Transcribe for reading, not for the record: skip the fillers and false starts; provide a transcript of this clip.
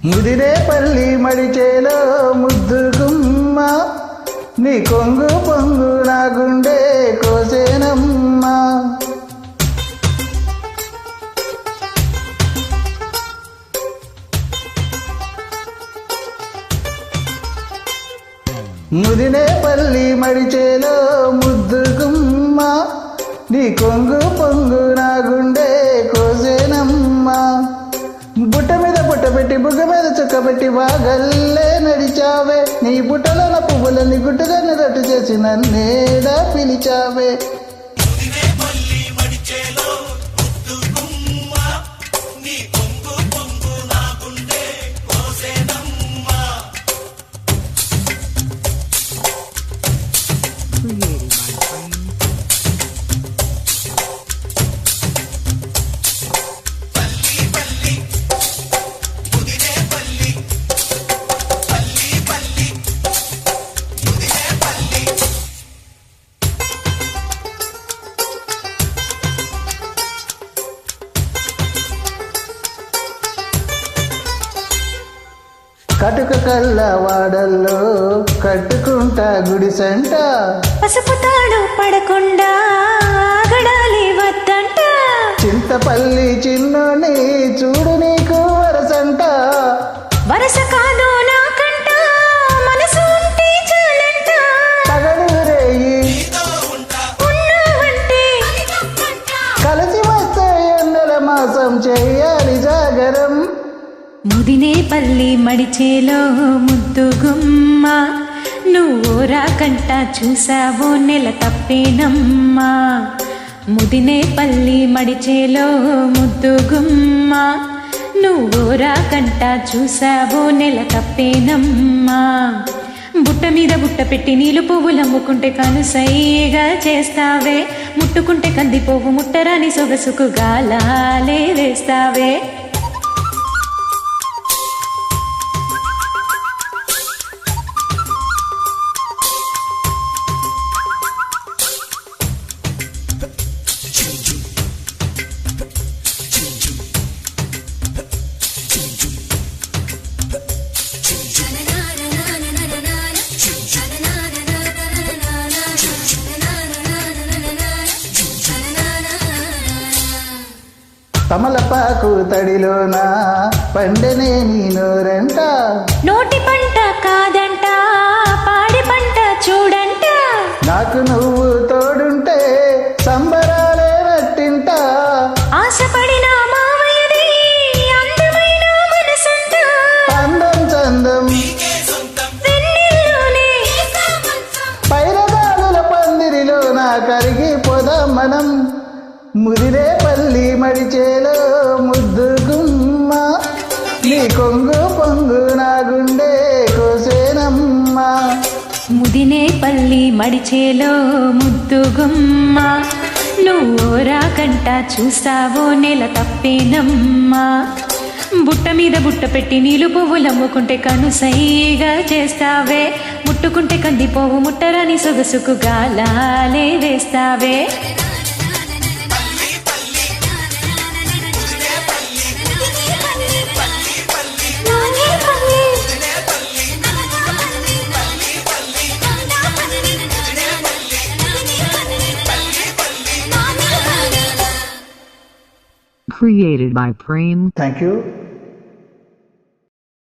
ముదిరే పల్లి మడిచేలో ముద్దు గుమ్మ నీ కొంగు పొంగు నా గుండె కోసేనమ్మా. ముదిరే పల్లి మడిచేలో ముద్దు గుమ్మ నీ కొంగు పొంగు నా గుండె కోసేనమ్మా. బుట్ట మీద బుట్ట పెట్టి బుగ్గ మీద చుక్క పెట్టి వాగల్లే నడిచావే, నీ బుట్టల పువ్వులని గుట్టుగానే రట్టు చేసి నన్నేడా పిలిచావే. కటుక కళ్ళ వాడల్లో కట్టుకుంటా గుడిసంట, పసుపు తాడు పడకుండా గడాలి వద్దంట, చింతపల్లి చిన్నోని చూడు నీకు వరసంట. వరస కాదు నాకంట మనసు ఉంటే చాలంట, పగడూరేయి ఉన్నావంటే కలిసి వస్తే ఎండల మాసం చెయ్యాలి జాగరం. ముదినే పల్లి మడిచేలో ముద్దు గుమ్మ నువ్వు రాకంట చూసావో నెల తప్పేనమ్మా. ముదినే పల్లి మడిచేలో ముద్దు గుమ్మ నువ్వు రాకంట చూసావో నెల తప్పేనమ్మా. బుట్ట మీద బుట్ట పెట్టి నీళ్ళు పువ్వులు అమ్ముకుంటే కనుసైగా చేస్తావే, ముట్టుకుంటే కందిపోవు ముట్టరాని సొగసుకు గాలాలే వేస్తావే. తమలపాకు తడిలోన పండనే నీ నోరంట, నోటి పంట కాదంట పాడి పంట చూడంట, నాకు నువ్వు తోడుంటే సంబరాలే రట్టింట. ఆశపడిన మావయ్యది అందమైన మనసంట, అందం చందం వెన్నెల్లోనే పైరగాలుల పందిరిలో నా కరిగిపోదాం మనం. ముదిరే పల్లి మడిచేలో ముద్దు గుమ్మ నీ కొంగు పొంగు నా గుండె కోసేనమ్మా. ముదినే పల్లి మడిచేలో ముద్దు గుమ్మ నువ్వు రాకంట చూసావో నెల తప్పేనమ్మా. బుట్ట మీద బుట్ట పెట్టి నీళ్ళు పువ్వులు అమ్ముకుంటే కనుసైగా చేస్తావే, ముట్టుకుంటే కందిపోవు ముట్టరాని సొగసుకు గాలాలే వేస్తావే. Created by Prem. Thank you.